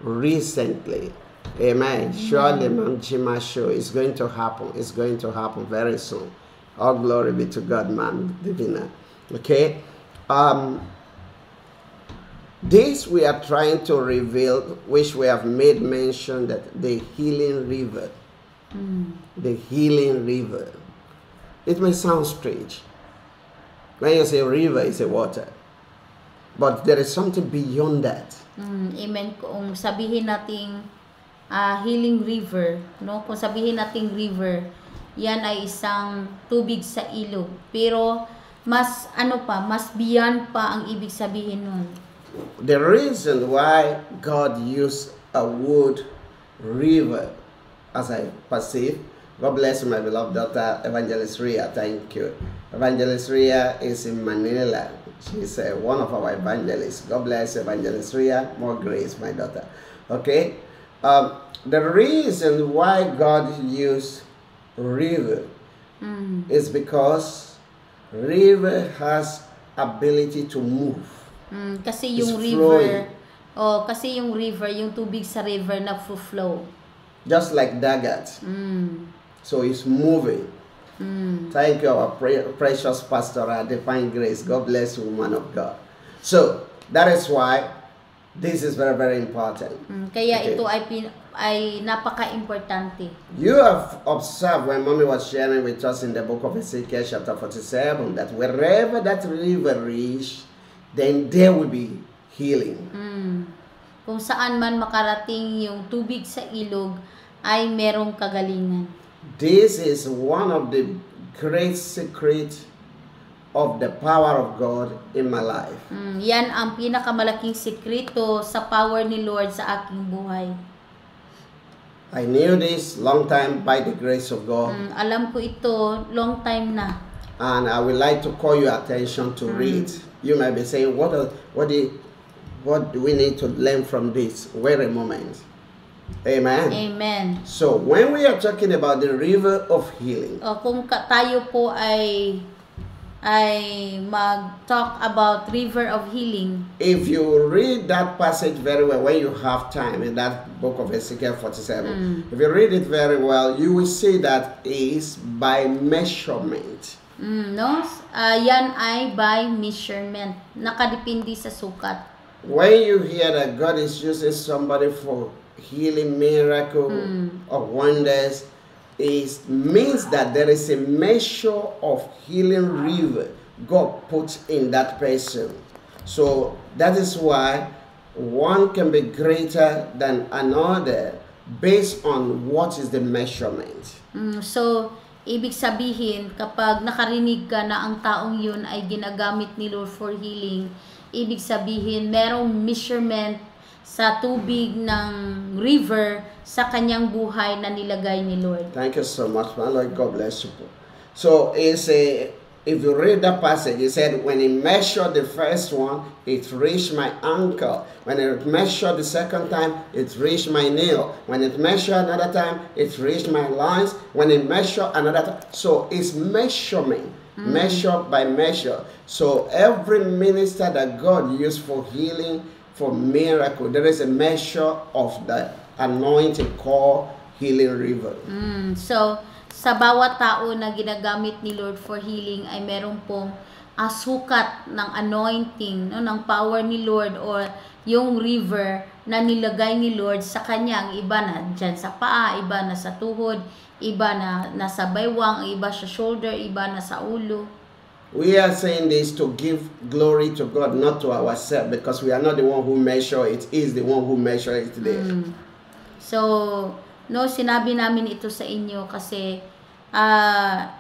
recently. Amen. Surely, Ma'am Jimasho, is going to happen. It's going to happen very soon. All glory be to God, Ma'am Divina. Okay. This we are trying to reveal, which we have made mention, that the healing river. The healing river. It may sound strange. When you say river, it's a water. But there is something beyond that. Amen. Kung sabihin nating healing river, no? Kung sabihin nating river, yan ay isang tubig sa ilog. Pero mas mas beyond pa ang ibig sabihin nun. The reason why God used a wood river, as I perceive, God bless my beloved daughter, Evangelist Ria. Thank you. Evangelist Ria is in Manila. She's one of our evangelists. God bless Evangelist Ria. More grace, my daughter. Okay? The reason why God used river is because river has ability to move. Kasi yung river, kasi yung river, yung tubig sa river na flow. Just like Dagat. So it's moving. Thank you, our precious pastor, Divine Grace. God bless you, woman of God. So that is why this is very, very important. Kaya ito ay napaka-importante. You have observed when Mommy was sharing with us in the book of Ezekiel chapter 47 that wherever that river reach, then there will be healing. Kung saan man makarating yung tubig sa ilog, ay merong kagalingan. This is one of the great secrets of the power of God in my life. Yan ang pinakamalaking sikreto sa power ni Lord sa aking buhay. I knew this long time by the grace of God. Alam ko ito long time na. And I would like to call your attention to read. You might be saying, what do we need to learn from this? Wait a moment. Amen. Amen. So when we are talking about the river of healing, kung tayo po ay mag-talk about river of healing. If you read that passage very well, when you have time in that book of Ezekiel 47, if you read it very well, you will see that is by measurement. No? Yan ay by measurement. Nakadepende sa sukat. When you hear that God is using somebody for healing, miracle, or wonders, it means that there is a measure of healing river God puts in that person. So that is why one can be greater than another based on what is the measurement. So ibig sabihin, kapag nakarinig ka na ang taong yun ay ginagamit ni Lord for healing, ibig sabihin merong measurement sa tubig ng river sa kanyang buhay na nilagay ni Lord. Thank you so much, my Lord. God bless you. So if you read that passage, it said, when he measured the first one, it reached my ankle. When it measured the second time, it reached my nail. When it measured another time, it reached my loins. When it measured another time, so it's measurement, measure by measure. So every minister that God used for healing, for miracle, there is a measure of the anointing called healing river. So sa bawat tao na ginagamit ni Lord for healing ay meron pong sukat ng anointing, no, ng power ni Lord, or yung river na nilagay ni Lord sa kanya. Ang iba na dyan sa paa, iba na sa tuhod, iba na nasa baywang, iba sa shoulder, iba na sa ulo. We are saying this to give glory to God, not to ourselves, because we are not the one who measure it. He is the one who measure it there. So, no, sinabi namin ito sa inyo kasi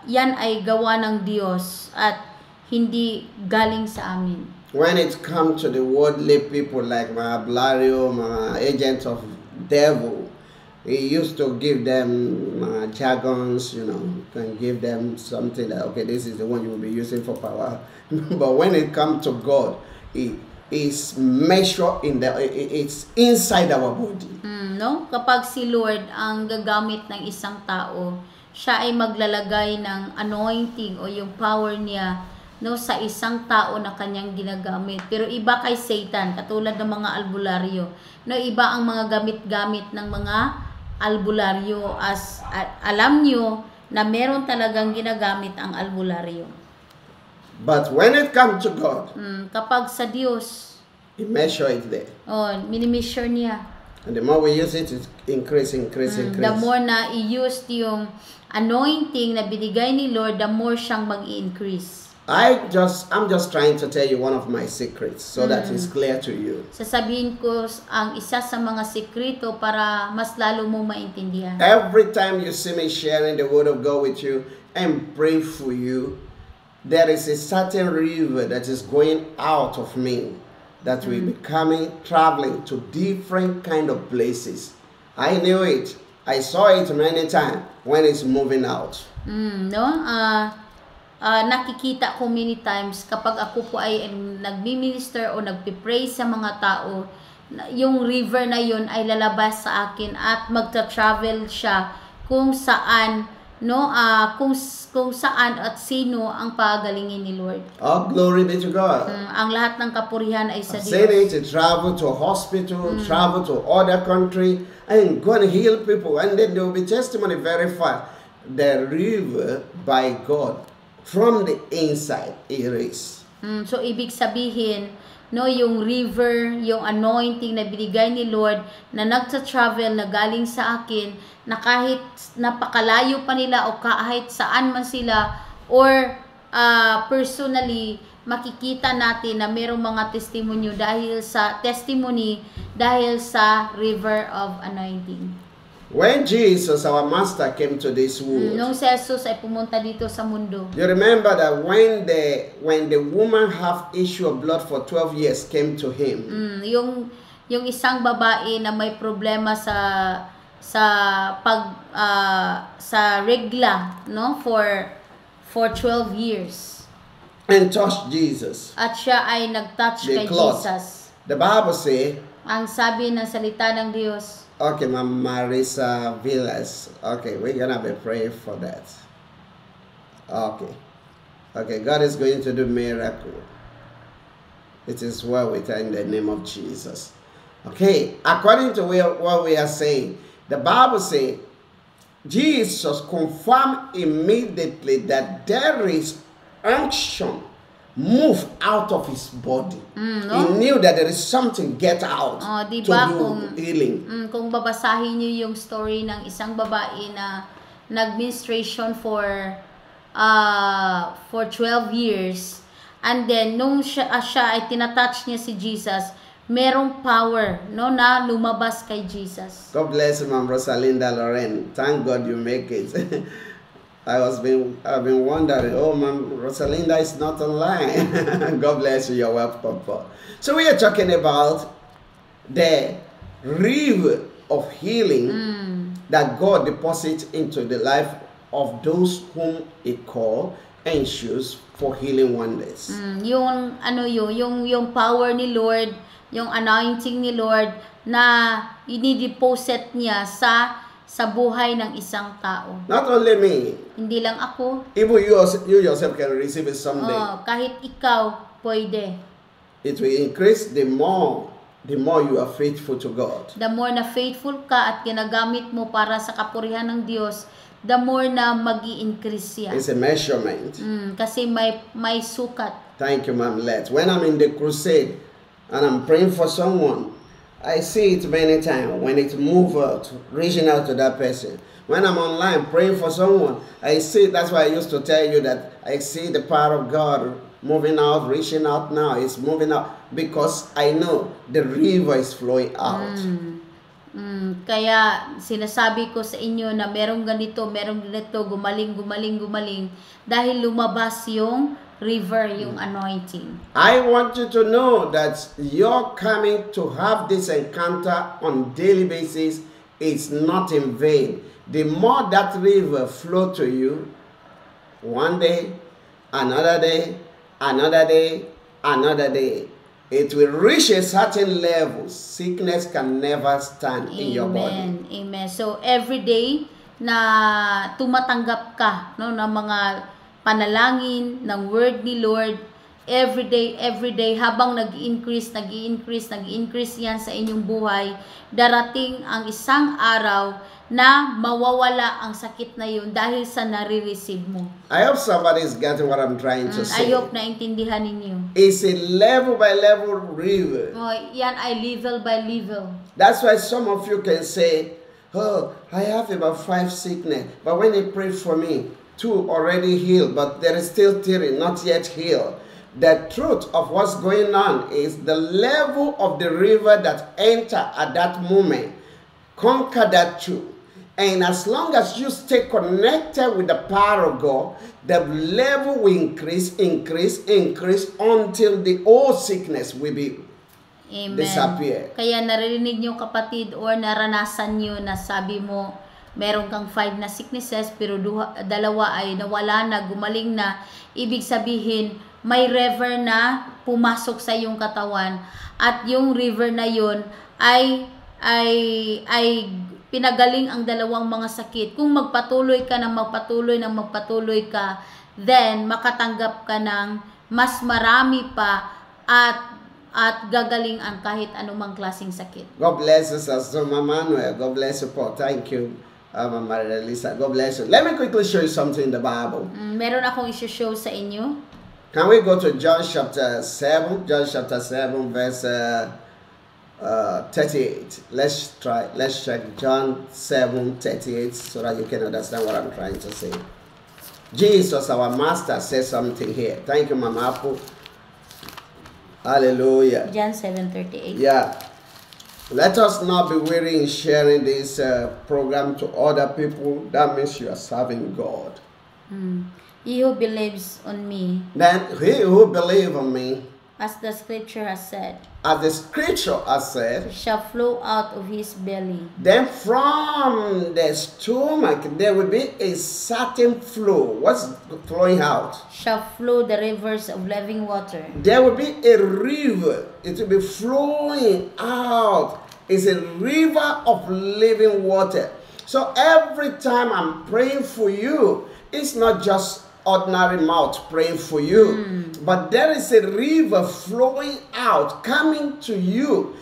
yan ay gawa ng Diyos at hindi galing sa amin. When it comes to the worldly people like mga Blario, mga agents of devil, he used to give them jargons, you know, and give them something that, okay, this is the one you will be using for power. But when it comes to God, it is measured in it's inside our body. No? Kapag si Lord ang gagamit ng isang tao, siya ay maglalagay ng anointing o yung power niya, no, sa isang tao na kanyang ginagamit. Pero iba kay Satan, katulad ng mga albularyo. No, iba ang mga gamit-gamit ng mga albularyo. Alam nyo na meron talagang ginagamit ang albularyo. But when it comes to God, Kapag sa Diyos, He measure it there. minimeasure niya. And the more we use it, it increase. The more na i-use yung anointing na binigay ni Lord, the more siyang mag-i-increase. I'm just trying to tell you one of my secrets so that it's clear to you. Sasabihin ko ang isa sa mga sikreto para mas lalo mo maintindihan. Every time you see me sharing the word of God with you and pray for you, there is a certain river that is going out of me that will be traveling to different kind of places. I knew it. I saw it many times when it's moving out. Nakikita ko many times kapag ako po ay nagmi-minister o nagpi-pray sa mga tao, yung river na yun ay lalabas sa akin at magta-travel siya kung saan kung saan at sino ang pagalingin ni Lord. Oh, glory be to God. Ang lahat ng kapurihan ay sa Diyos. Said it to travel to a hospital, travel to other country, and go and heal people, and then there will be testimony very fast. The river by God from the inside it is. So ibig sabihin, yung river, yung anointing na binigay ni Lord na nagta-travel na galing sa akin, na kahit napakalayo pa nila o kahit saan man sila or personally makikita natin na mayroong mga testimony dahil sa river of anointing. When Jesus, our master, came to this world, Nung si Jesus ay pumunta dito sa mundo, you remember that when the woman have issue of blood for 12 years came to him, yung isang babae na may problema sa regla, for 12 years. and touched Jesus, At siya ay nag-touch The kay cloth. Jesus. the Bible say, Ang sabi ng salita ng Diyos, okay, Ma'am Marisa Villas, okay, we're gonna be praying for that. Okay, God is going to do miracle. It is well within the name of Jesus. Okay, according to what we are saying, the Bible says Jesus confirmed immediately that there is unction move out of his body. He knew that there is something get out to diba do healing. kung babasahin niyo yung story ng isang babae na nag-menstruation for 12 years, and then nung siya ay tinatouch niya si Jesus, merong power na lumabas kay Jesus. God bless you, Ma'am Rosalinda Loren. Thank God you make it. I've been wondering, Ma'am Rosalinda is not online. God bless you, you're welcome. So we are talking about the river of healing that God deposits into the life of those whom He called and choose for healing wonders. Yung power ni Lord, yung anointing ni Lord na inideposit niya sa buhay ng isang tao. Not only me, Hindi lang ako, even you yourself can receive it someday. kahit ikaw pwede. It will increase the more you are faithful to God. The more na faithful ka at ginagamit mo para sa kapurihan ng Diyos, the more na mag-i-increase siya. It's a measurement. Kasi may sukat. Thank you, Ma'am Let. When I'm in the crusade and I'm praying for someone, I see it many times when it moves out, reaching out to that person. When I'm online praying for someone, I see, that's why I used to tell you that I see the power of God moving out, reaching out now. It's moving out because I know the river is flowing out. Kaya sinasabi ko sa inyo na merong ganito, gumaling dahil lumabas yung river, yung anointing. I want you to know that you're coming to have this encounter on daily basis. It's not in vain. The more that river flow to you, one day, another day, another day, another day, it will reach a certain level. Sickness can never stand in your body. Amen. So every day na tumatanggap ka ng mga panalangin, ng word ni Lord, every day, habang nag-increase yan sa inyong buhay, darating ang isang araw na mawawala ang sakit na yun dahil sa nare-receive mo. I hope somebody is getting what I'm trying to say. I hope naintindihan ninyo. It's a level by level river. Yan ay level by level. That's why some of you can say, oh, I have about 5 sickness, but when they prayed for me, 2 already healed, but there is still 3 not yet healed. The truth of what's going on is the level of the river that enter at that moment conquer that too. And as long as you stay connected with the power of God, the level will increase until the old sickness will be disappear. Kaya naririnig nyo kapatid or naranasan nyo na sabi mo, meron kang 5 na sicknesses pero 2 ay nawala na, gumaling na. Ibig sabihin, may river na pumasok sa iyong katawan at yung river na yun ay pinagaling ang dalawang mga sakit. Kung magpatuloy ka then makatanggap ka ng mas marami pa at gagaling ang kahit anumang klaseng sakit. God bless you, Sister Manuel. God bless you, Paul. Thank you, Mama Lisa. God bless you. Let me quickly show you something in the Bible. Meron akong i-show sa inyo. Can we go to John chapter 7? John chapter 7 verse 38. Let's check John 7:38 so that you can understand what I'm trying to say. Jesus, our master, says something here. Thank you, Mama Apple. Hallelujah. John 7:38. Yeah. Let us not be weary in sharing this program to other people. That means you are serving God. He who believes on me, Then he who believes on me, as the scripture has said, shall flow out of his belly. Then from the stomach there will be a certain flow. What's flowing out? Shall flow the rivers of living water. There will be a river. It will be flowing out. It's a river of living water. So every time I'm praying for you, it's not just ordinary mouth praying for you, but there is a river flowing out, coming to you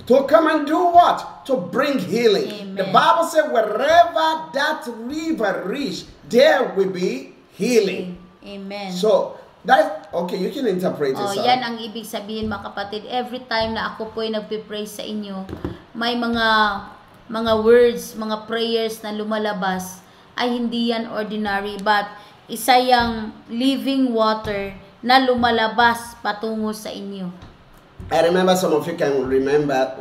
to come and do what? To bring healing. Amen. The Bible says wherever that river reach, there will be healing. Amen. So that, okay, you can interpret it. Yan ang ibig sabihin, mga kapatid. Every time na ako po ay nagpipray sa inyo, may mga words, mga prayers na lumalabas, ay hindi yan ordinary, but isa yang living water na lumalabas patungo sa inyo. I remember some of you can remember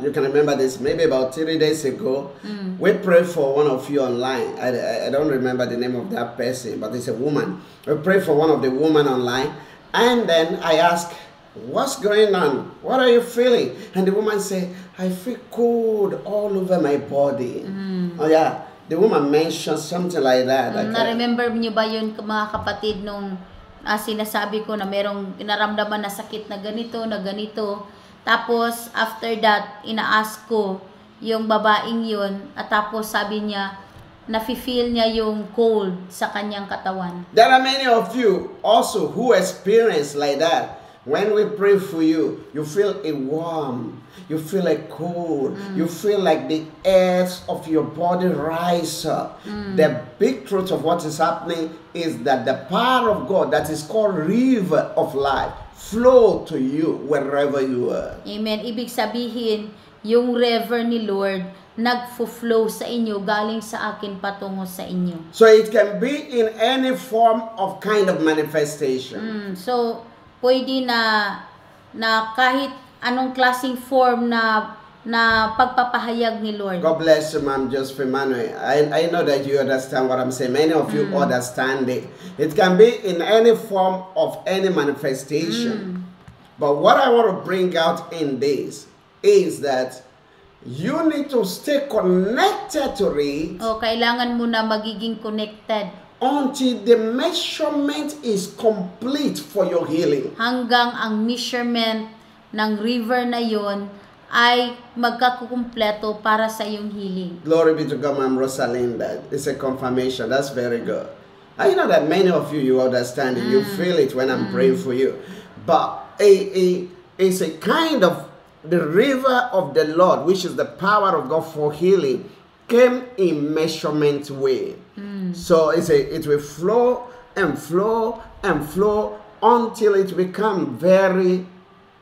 this. Maybe about 3 days ago, we prayed for one of you online. I don't remember the name of that person, but it's a woman. We prayed for one of the women online, and then I asked, what's going on? What are you feeling? And the woman said, I feel cold all over my body. Oh yeah. The woman mentioned something like that. Na-remember niyo ba yun, mga kapatid, nung sinasabi ko na merong naramdaman na sakit na ganito. Tapos, after that, ina-ask ko yung babaeng yun. At tapos, sabi niya, nafe-feel niya yung cold sa kanyang katawan. There are many of you also who experience like that. When we pray for you, you feel a warm, you feel a cold, you feel like the airs of your body rise up. The big truth of what is happening is that the power of God that is called river of life flow to you wherever you are. Amen. Ibig sabihin, yung river ni Lord nagfo-flow sa inyo, galing sa akin patungo sa inyo. So it can be in any form of kind of manifestation. So pwede na kahit anong klaseng form na pagpapahayag ni Lord. God bless you, Ma'am Joseph Emmanuel. I know that you understand what I'm saying. Many of you understand it. It can be in any form of any manifestation. But what I want to bring out in this is that you need to stay connected to it. Kailangan mo na magiging connected until the measurement is complete for your healing. Hanggang ang measurement ng river na yon ay magkakumpleto para sa iyong healing. Glory be to God, Ma'am Rosalinda. It's a confirmation. That's very good. I know that many of you, you understand it, you feel it when I'm praying for you. But it's a kind of the river of the Lord, which is the power of God for healing, came in measurement way. So it will flow and flow and flow until it become very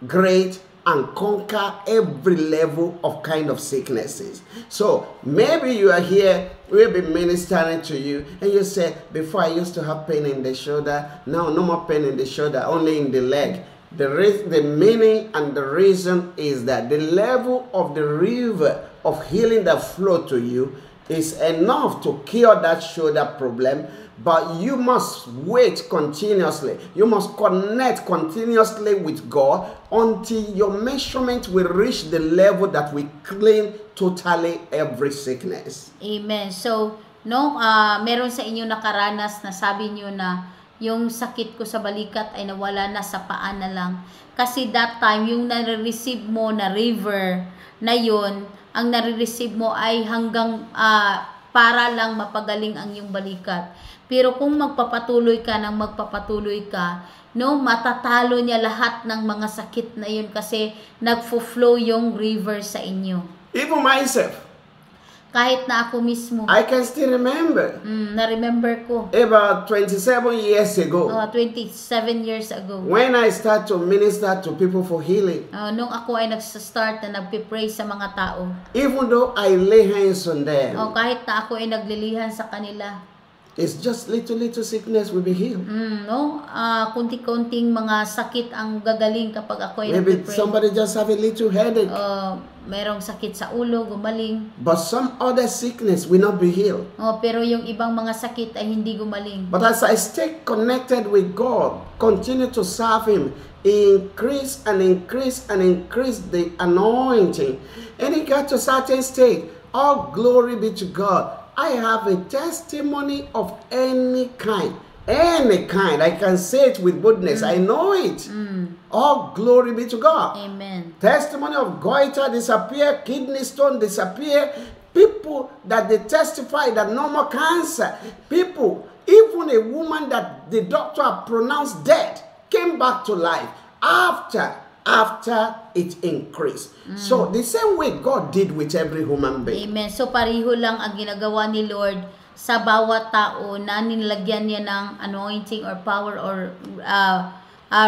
great and conquer every level of kind of sicknesses. So maybe you are here, we'll be ministering to you, and you say, before I used to have pain in the shoulder, now no more pain in the shoulder, only in the leg. The meaning and the reason is that the level of the river of healing that flow to you is enough to cure that shoulder problem, but you must wait continuously. You must connect continuously with God until your measurement will reach the level that will clean totally every sickness. Amen. So, meron sa inyo nakaranas na sabi nyo na yung sakit ko sa balikat ay nawala na sa paa na lang. Kasi that time, yung nare-receive mo na river na yun, ang nare-receive mo ay hanggang para lang mapagaling ang iyong balikat. Pero kung magpapatuloy ka, matatalo niya lahat ng mga sakit na yun kasi nagfo-flow yung river sa inyo. Even myself, kahit na ako mismo, I can still remember. Na-remember ko. About 27 years ago. 27 years ago. When I start to minister to people for healing. Nung ako ay nag-start na nagpipray sa mga tao. Even though I lay hands on them. Kahit na ako ay naglilihan sa kanila. It's just little sickness will be healed. Kunti-kunting mga sakit ang gagaling kapag ako ay Maybe nagpipray. somebody just have a little headache. Merong sakit sa ulo, gumaling. But some other sickness will not be healed. Pero yung ibang mga sakit ay hindi gumaling. But as I stay connected with God, continue to serve Him, increase and increase and increase the anointing. And it got to a certain state. All glory be to God. I have a testimony of any kind. Any kind. I can say it with boldness. I know it. All glory be to God. Amen. Testimony of goiter disappear, kidney stone disappear. People that they testify that no more cancer. People, even a woman that the doctor pronounced dead came back to life after it increased. So the same way God did with every human being. Amen. So pareho lang ang ginagawa ni Lord sa bawat tao na nilagyan niya ng anointing or power or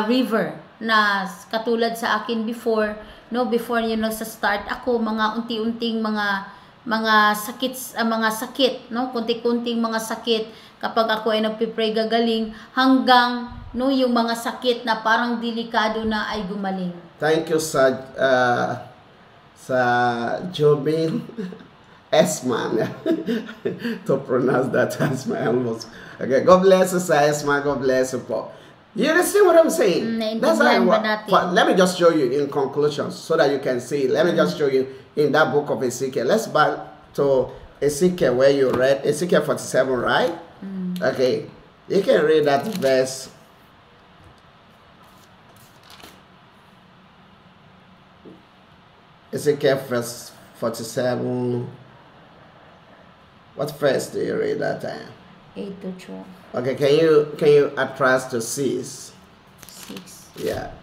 river na katulad sa akin before nagsa-start ako, mga unti-unting mga sakit, kunti-kunting mga sakit kapag ako ay nagpipray gagaling hanggang yung mga sakit na parang delikado na ay gumaling. Thank you sa Jobin Esman to pronounce that as my almost. Okay, God bless you, Sir Esman. God bless you, Paul. You understand what I'm saying? That's how let me just show you in conclusion so that you can see. Let me just show you in that book of Ezekiel. Let's back to Ezekiel where you read Ezekiel 47, right? Okay, you can read that verse. Ezekiel verse 47. What verse do you read that time? 8 to 12. Okay, can you attrust to 6? 6. Yeah.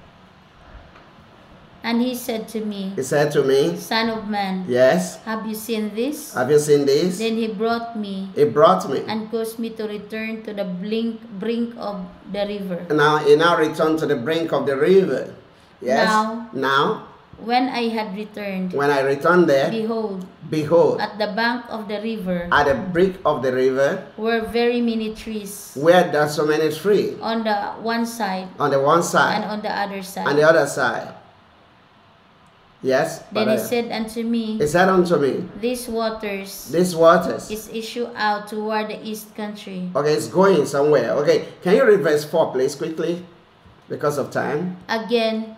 And he said to me, Son of man, yes, have you seen this? Have you seen this? Then he brought me and caused me to return to the brink of the river. Now he returned to the brink of the river. Yes. Now when I had returned, when I returned there, behold, at the bank of the river, at the brink of the river, were very many trees. Where there are so many trees? On the one side. On the one side. And on the other side. On the other side. Yes. Then he said unto me, These waters is issue out toward the east country. Okay, it's going somewhere. Okay, can you read verse 4 please quickly? Because of time. Again,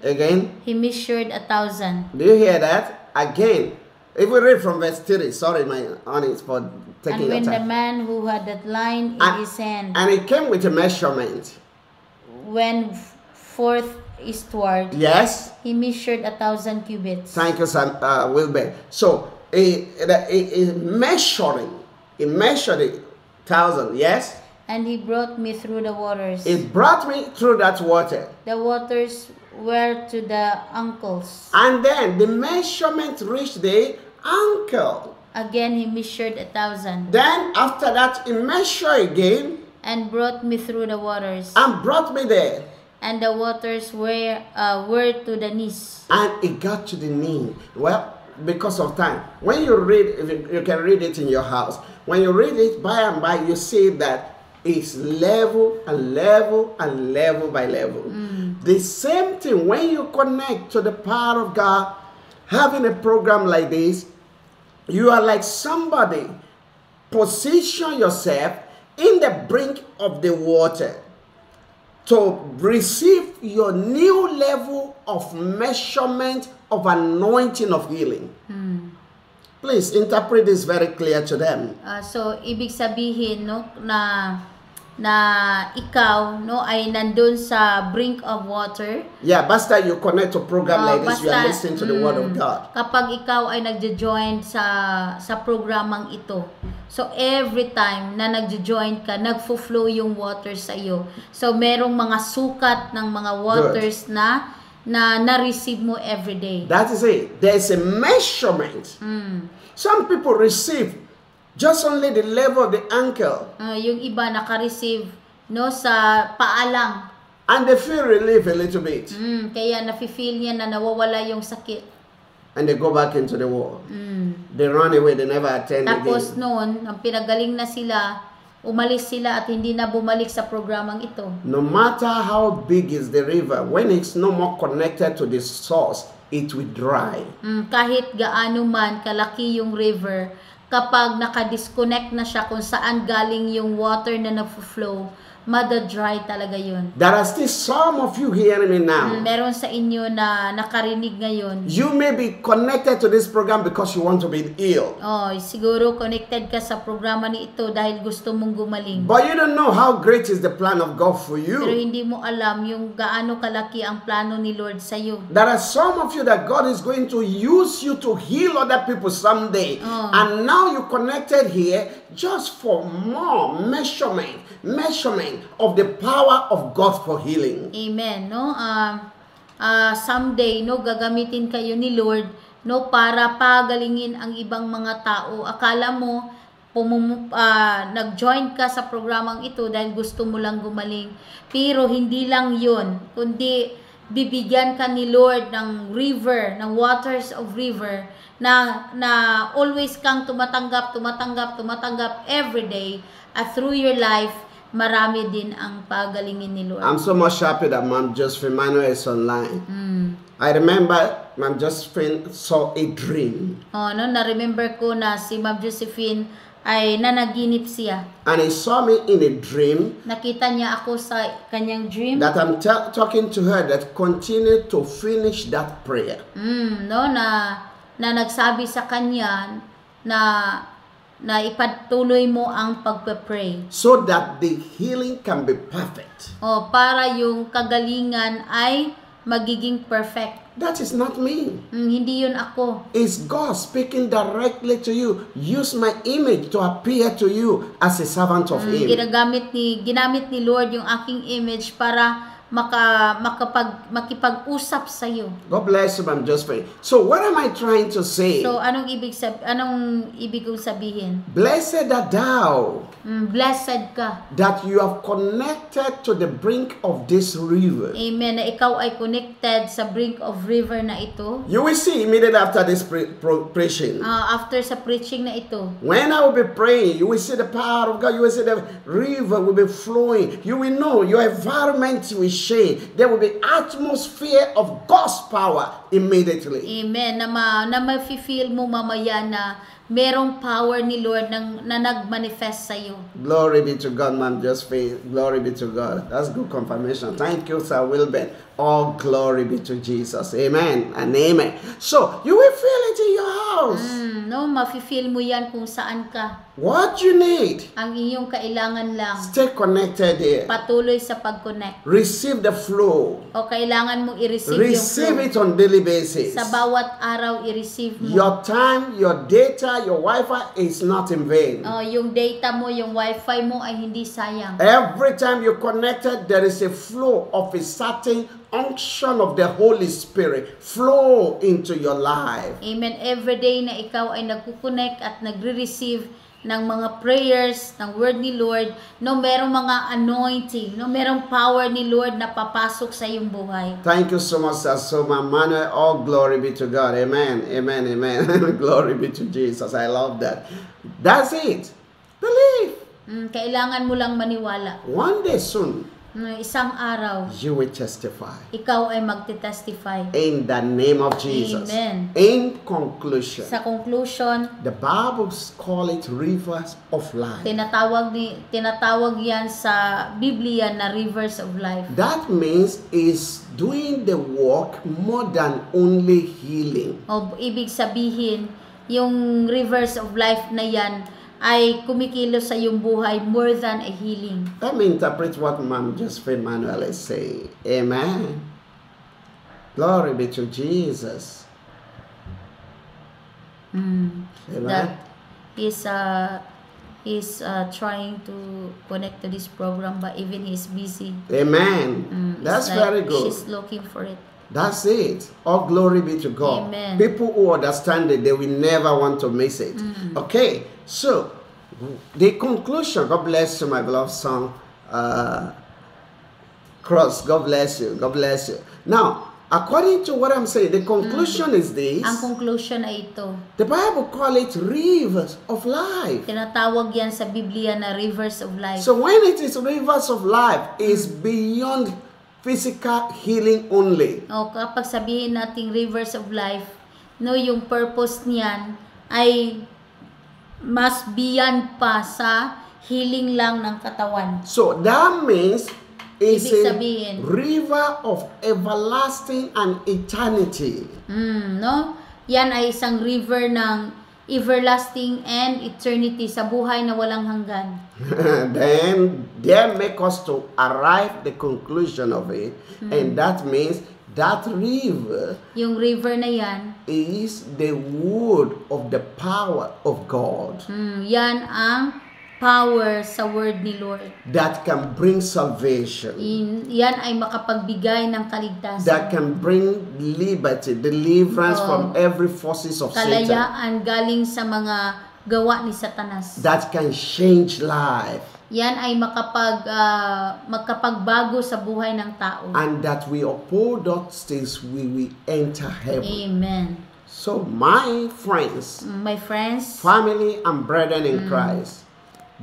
he measured 1,000. Do you hear that? Again. If we read from verse 3, sorry, my honest for taking your time. And when the man who had that line in his hand, and it came with a measurement, went forth eastward, yes, he measured 1,000 cubits. Thank you, Wilbur. So, he measured 1,000, yes? And he brought me through the waters. It brought me through that water. The waters were to the ankles. And then the measurement reached the ankle. Again he measured 1,000. Then after that, he measured again And brought me through the waters. and brought me there. And the waters were to the knees. And it got to the knee. Well, because of time. When you read, if you can read it in your house. When you read it, by and by, you see that it's level and level and level by level. The same thing when you connect to the power of God, having a program like this, you are like somebody. Position yourself in the brink of the water to receive your new level of measurement of anointing of healing. Please interpret this very clear to them. So ibig sabihin no na ikaw no ay nandun sa brink of water. Yeah, basta you connect to a program like this, you are listening to the word of God. Kapag ikaw ay nagjo-join sa programang ito. So every time na nagjo-join ka, nagfo-flow yung water sa iyo. So merong mga sukat ng mga waters na na-receive mo every day. That is it. There's a measurement. Some people receive just only the level of the ankle. Yung iba naka-receive no sa paa lang. And they feel relief a little bit. Kaya nafe-feel niya na nawawala yung sakit. And they go back into the wall. They run away, they never attend Tapos again. noon, ang pinagaling na sila, umalis sila at hindi na bumalik sa programang ito. No matter how big is the river, when it's no more connected to the source, it will dry. Kahit gaano man kalaki yung river, kapag naka-disconnect na siya kung saan galing yung water na nag-flow, mada-dry talaga yun. There are still some of you hearing me now. Meron sa inyo na nakarinig ngayon. You may be connected to this program because you want to be healed. Siguro connected ka sa programa ni ito dahil gusto mong gumaling. But you don't know how great is the plan of God for Pero you. hindi mo alam yung gaano kalaki ang plano ni Lord sa iyo. There are some of you that God is going to use you to heal other people someday. And now you connected here just for more measurement of the power of God for healing. Amen, no? Someday, no, gagamitin kayo ni Lord, no, para pagalingin ang ibang mga tao. Akala mo, nag-join ka sa programang ito dahil gusto mo lang gumaling. Pero hindi lang yun, kundi bibigyan ka ni Lord ng river, ng waters of river, na always kang tumatanggap every day, at through your life, marami din ang pagalingin ni Lord. I'm so much happy that Ma'am Josephine Manuel is online. I remember Ma'am Josephine saw a dream. Na-remember ko na si Ma'am Josephine ay nanaginip siya. And he saw me in a dream. Nakita niya ako sa kanyang dream. That I'm talking to her that continue to finish that prayer. Na nagsabi sa kanya na ipatuloy mo ang pagpe-pray. So that the healing can be perfect. Para yung kagalingan ay magiging perfect. That is not me. Hindi yun ako. It's God speaking directly to you. Use my image to appear to you as a servant of Him. Ginamit ni Lord yung aking image para makipag-usap sa iyo. God bless you, Ma'am Josephine. So what am I trying to say? So anong ibig kong sabihin? Blessed are thou Blessed ka. that you have connected to the brink of this river. Amen. Na ikaw ay connected sa brink of river na ito. You will see immediately after this preaching. After sa preaching na ito. When I will be praying, you will see the power of God. You will see the river will be flowing. You will know your environment will change. There will be atmosphere of God's power immediately. Amen. Na ma-feel mo mamaya na merong power ni Lord na nag-manifest sa iyo. Glory be to God, Ma'am Josephine. Glory be to God. That's good confirmation. Thank you, Sir Wilben. All glory be to Jesus. Amen and amen. So, you will feel it in your house. No, mafe-feel mo yan kung saan ka. What you need, Ang iyong kailangan lang, stay connected here. patuloy sa pag-connect. Receive the flow. O kailangan mong i-receive Receive yung it flow. on daily basis. Sa bawat araw, i-receive mo. Your time, your data, your Wi-Fi is not in vain. Yung data mo, yung wifi mo ay hindi sayang. Every time you're connected, there is a flow of a certain unction of the Holy Spirit flow into your life. Amen. Every day na ikaw ay nagkukonect at nagre-receive ng mga prayers, ng word ni Lord, no, merong mga anointing, no, merong power ni Lord na papasok sa iyong buhay. Thank you so much, Sasoma Manuel. All glory be to God. Amen. Amen. Amen. Glory be to Jesus. I love that. That's it. Believe. Kailangan mo lang maniwala. One day soon, Isang araw, you will testify. ikaw ay magte-testify. In the name of Jesus. Amen. In conclusion, Sa conclusion, the Bible call it rivers of life. tinatawag yan sa Biblia na rivers of life. That means is doing the work more than only healing. O ibig sabihin, yung rivers of life na yan ay kumikilos sa iyong buhay more than a healing. Let me interpret what Ma'am Josephine Manuel is saying. Amen. Glory be to Jesus. Amen. That is trying to connect to this program, but even he's busy. Amen. That's It's like very good. She's looking for it. That's it. All glory be to God. Amen. People who understand it, they will never want to miss it. Okay, so the conclusion. God bless you, my beloved son. Cross. God bless you. God bless you. Now, according to what I'm saying, the conclusion is this. Ang conclusion ay ito. The Bible call it rivers of life. Tinatawag yan sa Biblia na rivers of life. So when it is rivers of life, it's beyond physical healing only. O kapag sabihin nating rivers of life, no, yung purpose niyan ay mas beyond pa sa healing lang ng katawan. So that means it's Ibig a sabihin, river of everlasting and eternity. no? Yan ay isang river ng everlasting and eternity sa buhay na walang hanggan. Then they make us to arrive the conclusion of it, and that means that river Yung river na yan, is the word of the power of God yan ang power sa word ni Lord. that can bring salvation, Yan ay makapagbigay ng kaligtasan. that can bring liberty, deliverance from every forces of Satan, Kalayaan galing sa mga gawa ni Satanas. that can change life, Yan ay makapagbago sa buhay ng tao. and that we uphold those things, we will enter heaven. Amen. So my friends, My friends, family and brethren in Christ,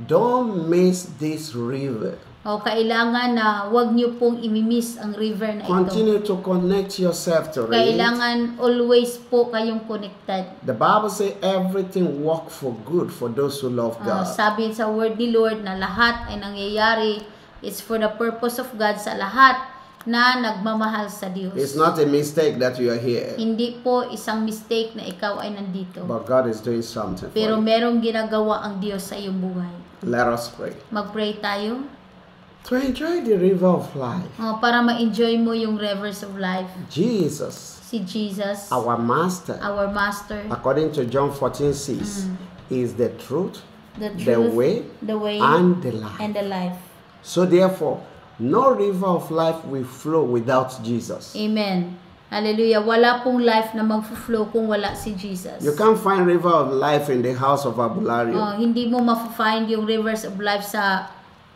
don't miss this river. kailangan na wag niyo pong imimiss ang river na ito. Continue to connect yourself to it. Kailangan always po kayong connected. The Bible says everything work for good for those who love God. Sabi sa word ni Lord na lahat ay nangyayari is for the purpose of God sa lahat na nagmamahal sa Diyos. It's not a mistake that you are here, Hindi po isang mistake na ikaw ay nandito. but God is doing something for Pero you. merong ginagawa ang Diyos sa iyong buhay. Let us pray. Mag-pray tayo To enjoy the river of life, para ma-enjoy mo yung rivers of life. Jesus, Si Jesus, our Master, our Master, according to John 14:6, is the truth, the the truth, way, the way, and the life. and the life. So therefore, no river of life will flow without Jesus. Amen. Hallelujah. Wala pong life na mag-flow kung wala si Jesus. You can't find river of life in the house of Abulario. Hindi mo ma-find yung rivers of life sa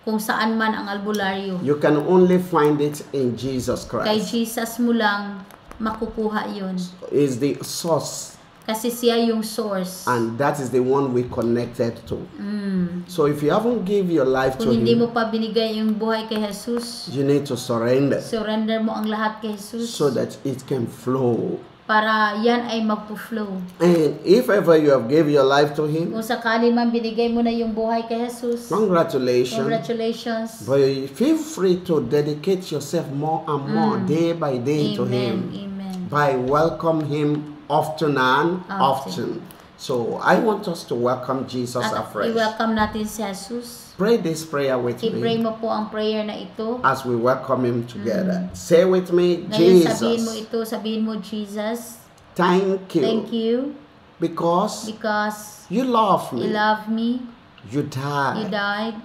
kung saan man ang albularyo. You can only find it in Jesus Kay Christ. Jesus mo lang makukuha yun. Is the source, Kasi siya yung source. and that is the one we connected to. So if you haven't give your life to Kung hindi Him, mo pa binigay yung buhay kay Jesus, you need to surrender surrender mo ang lahat kay Jesus so that it can flow. para yan ay magpo-flow. And if ever you have gave your life to Him, Kung sakali man binigay mo na yung buhay kay Jesus, congratulations. congratulations. But feel free to dedicate yourself more and more day by day to Amen. Him Amen. by welcome Him often and often. So I want us to welcome Jesus At afresh. i-welcome natin si Jesus. Pray this prayer with I-pray me mo po ang prayer na ito. as we welcome Him together. Say with me, Ngayon sabihin mo Jesus, ito, sabihin mo, Jesus, thank thank you you because because you love you me. love me, You you died died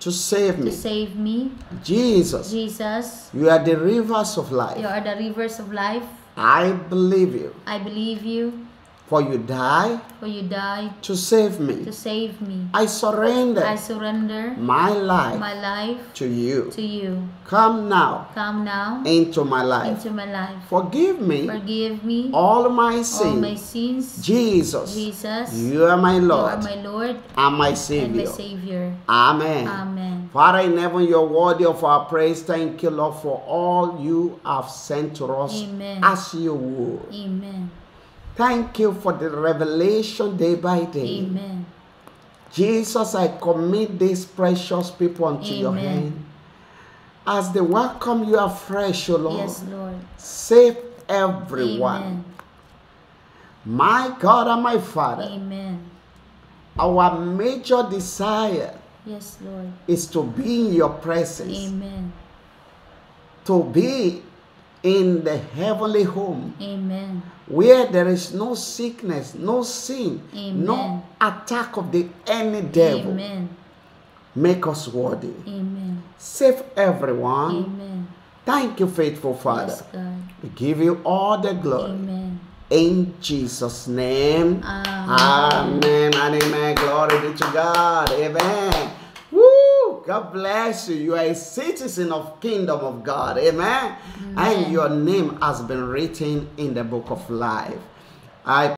to save to me. save me. Jesus, Jesus, you are the rivers of you life. are the rivers of life. I believe you, I believe you, for you died for you died to save to me. save me. I surrender I surrender my life my life to you. to you. Come now Come now into my life. into my life. Forgive me Forgive me all my all my sins. sins. Jesus, Jesus, you are my you Lord are my Lord and my and my Savior. Savior. Amen. Amen. Father in heaven, you're worthy of our praise. Thank you, Lord, for all you have sent to us Amen. as you would. Amen. Thank you for the revelation day by day. Amen. Jesus, I commit these precious people unto your Amen. hand. As they welcome you afresh, O Lord, Yes, Lord. save everyone. Amen. My God and my Father, Amen. our major desire Yes, Lord. is to be in your presence, Amen. to be in the heavenly home Amen. where there is no sickness, no sin, Amen. no attack of the any devil. Amen. Make us worthy. Amen. Save everyone. Amen. Thank you, faithful Father. Yes, God. We give you all the glory. Amen. In Jesus' name. Amen. Amen and amen. Glory be to God. Amen. Woo! God bless you. You are a citizen of kingdom of God. Amen. And your name has been written in the book of life. I